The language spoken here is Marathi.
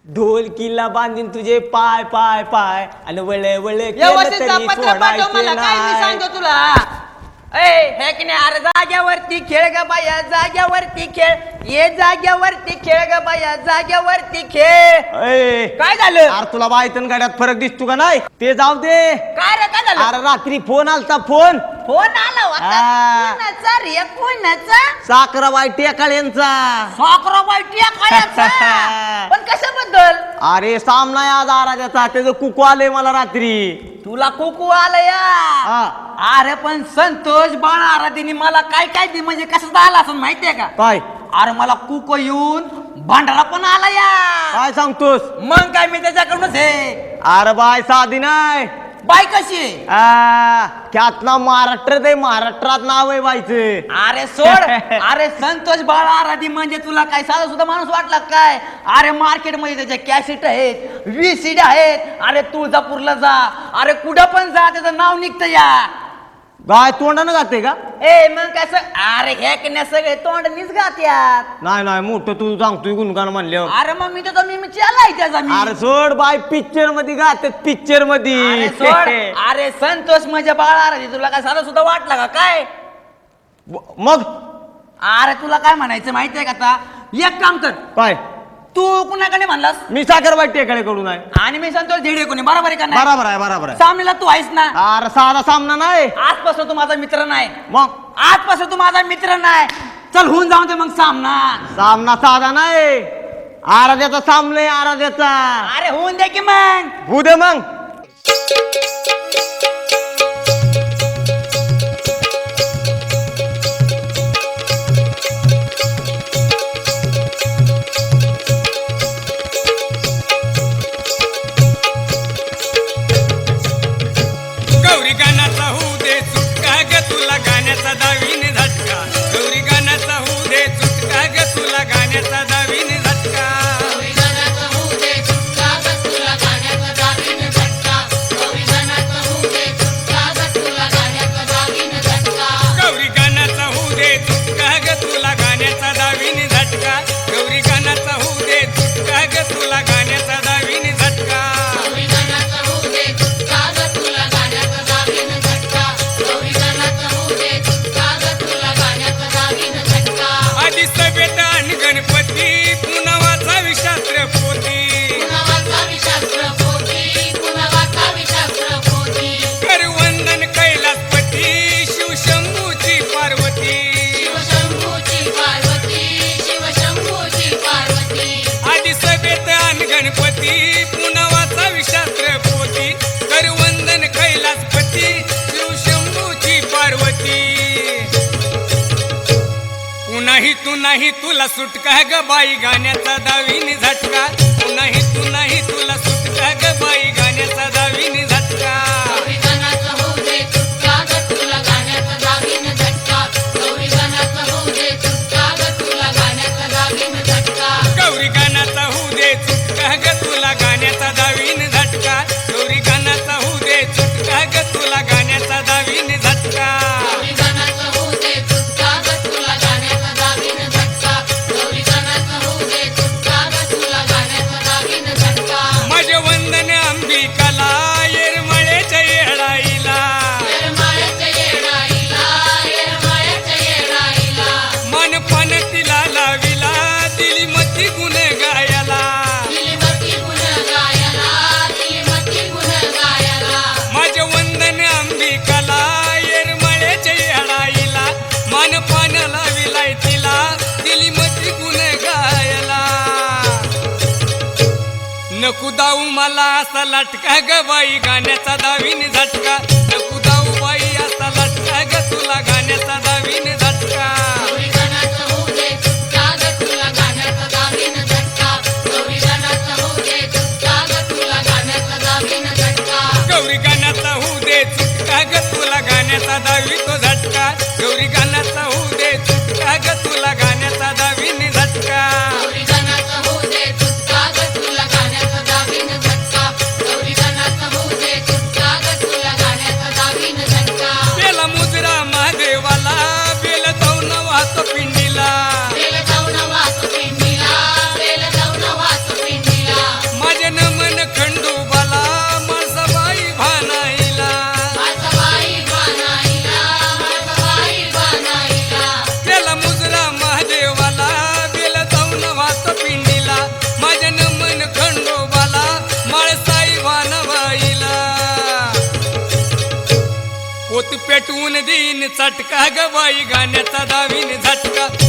ढोलकीला बांधीन तुझे पाय पाय पाय आणि वळे वळे व्यवस्थित पत्र पाठव मला, काय मी सांगतो तुला. हे की नाही, अरे जाग्यावरती खेळ ग बाया, जाग्यावरती खेळ, ये जाग्यावरती खेळ ग बाया, जाग्यावरती खेळ. काय झालं? अरे तुला बायतन गाड्यात फरक दिसतो का नाही? ते जाऊ दे. काय रे, काय झालं? अरे रात्री फोन आलता, फोन आला होता. हा. कोणाचा रे, कोणाचा? साखराबाई टेकाळ्यांचा. साखराबाई टेकाळ्याचा. पण कशाबद्दल? अरे सामना या दाराचा, त्याचं कुकू आले मला रात्री. तुला कुकू आलं या? अरे पण संतोष बाळा आराधीने मला काय काय दे, म्हणजे कसं आला असं माहितीये का? काय? अरे मला कुको येऊन भांडारा पण आला या. काय सांगतोस? मग काय, मी त्याच्याकडूनच हे. अरे बाय साधी नाही. बाय कशी? त्यातला महाराष्ट्र ते महाराष्ट्रात नाव आहे बाईचं. अरे सोड. अरे संतोष बाळा आराधी म्हणजे तुला काय साधा सुद्धा माणूस वाटला काय? अरे मार्केट मध्ये त्याच्या कॅसेट आहेत, VCD आहेत. अरे तुळजापूरला जा, अरे कुठं पण जा, त्याचं नाव निघतं या. गाय तोंडानं गाते का? मग कसं? अरे हे सगळे तोंडनीच गात्यात. नाही नाही, मोठं तू सांगतोय गुणगान म्हणल्यावर. अरे मग मी तर मी चालाय त्याचा मी. अरे सोड बाय, पिक्चर मध्ये गातात, पिक्चर मध्ये. अरे सोड. अरे संतोष म्हणजे बाळा रे, तुला काय साधा सुद्धा वाटला का काय? मग अरे तुला काय म्हणायचं माहितीये का? आता एक काम कर. काय? तू कुणाकडे म्हणलास? मी साखरबाई टेकाळे कडून आहे. आणि मी संतोष झेडे कोणी. बरोबर आहे का नाही? बरोबर आहे, बरोबर आहे. सामनेला तू आहेस ना? अरे साधा सामना नाही. आजपासून तू माझा मित्र नाही. मग आजपासून तू माझा मित्र नाही. चल होऊन जाऊ दे मग सामना. सामना साधा नाही, आराध्याचा सामना आहे, आराध्याचा. अरे होऊन दे की मग. होऊ दे मग. गौरी गाण्याचा होऊ दे चुटका ग तुला गाण्याचा दावीने झटका. गौरी गाण्याचा होऊ दे चुटका ग तुला गाण्याचा दावीने झटका. गौरी गाण्याचा होऊ दे चुटका ग तुला गाण्याचा दावीने झटका. गौरी गाण्याचा होऊ दे चुटका ग तुला गाण्याचा दावीने झटका. गौरी गाण्याचा होऊ दे चुटका ग तुला गाण्याचा दावीने झटका. गौरी गाण्याचा होऊ दे चुटका ग तुला गाण्याचा दावीने झटका. गौरी गाण्याचा होऊ दे चुटका ग तुला गाण्याचा दावीने झटका. गौरी गाण्याचा होऊ दे चुटका ग तुला गाण्याचा दावीने झटका. आधी सभेत आणि गणपती पुन्हा वाचावी शास्त्र पोथी. पुन्हा वाचावी शास्त्र पोथी. पुन्हा वाचावी शास्त्र पोथी. करवंदन कैलासपती शिवशंभूची पार्वती. शिवशंभूची पार्वती. शिवशंभूची पार्वती. आधी सभेत आण गणपती पुन्हा वाचावी शास्त्र पोथी. करवंदन कैलासपती शिवशंभूची पार्वती. पुन्हाही तू नाही तुला सुटका ग बाई गाण्याचा दावीने झटका. पुन्हाही तू नाही तुला सुटका ग बाई गाण्याचा दावीने झटका. गौरी गाण्याचा होऊ दे चुटका ग तुला गाण्याचा दावीने झटका. गौरी गाण्याचा होऊ दे चुटका ग तुला गाण्याचा दावीने झटका. गौरी गाण्याचा होऊ दे चुटका ग तुला गाण्याचा दावीने झटका. गौरी गाण्याचा होऊ दे चुटका ग तुला गाण्याचा दावीने झटका. गौरी गाण्याचा होऊ दे चुटका ग तुला गाण्याचा दावीने झटका. गौरी गाण्याचा होऊ दे चुटका ग तुला गाण्याचा दावीने झटका. माझे वंदन अंबिकाला येरमळेच्या येळाईला. येरमाळ्याच्या येडाईला. येरमाळ्याच्या येडाईला. मानपान तिला लाविला दिली मती गुण गायला. दिलीमती गुण गायला. दिलीमती गुण गायला. माझे वंदन अंबिकाला येरमळेच्या येळाईला. मानपान लाविलाय तिला दिली मती गुण गायला. नको दाऊ मला असा लटका ग बाई गाण्याचा दावीने झटका. नको दाऊ बाई असा लटका ग तुला गाण्याचा दावीने झटका. गौरी गाण्याचा होऊ दे चुटका ग तुला गाण्याचा दावीने झटका. गौरी गाण्याचा होऊ दे चुटका ग तुला गाण्याचा दावीने झटका. गौरी गाण्याचा होऊ दे चुटका ग तुला गाण्याचा दावी तो झटका. गौरी गाण्याचा होऊ दे चुटका ग तुला गाण्याचा दावीने झटका. गौरी गाण्याचा होऊ दे चुटका ग तुला गाण्याचा दावीने झटका. गौरी गाण्याचा होऊ दे चुटका ग तुला गाण्याचा दावीने झटका. बेला मुजरा महादेवाला बेल जाऊन वाहतो पिंडीला. बेल जाऊन वाहतो पिंडीला. बेल जाऊन वाहतो पिंडीला. चटका ग बाई गाण्याचा दावीन झटका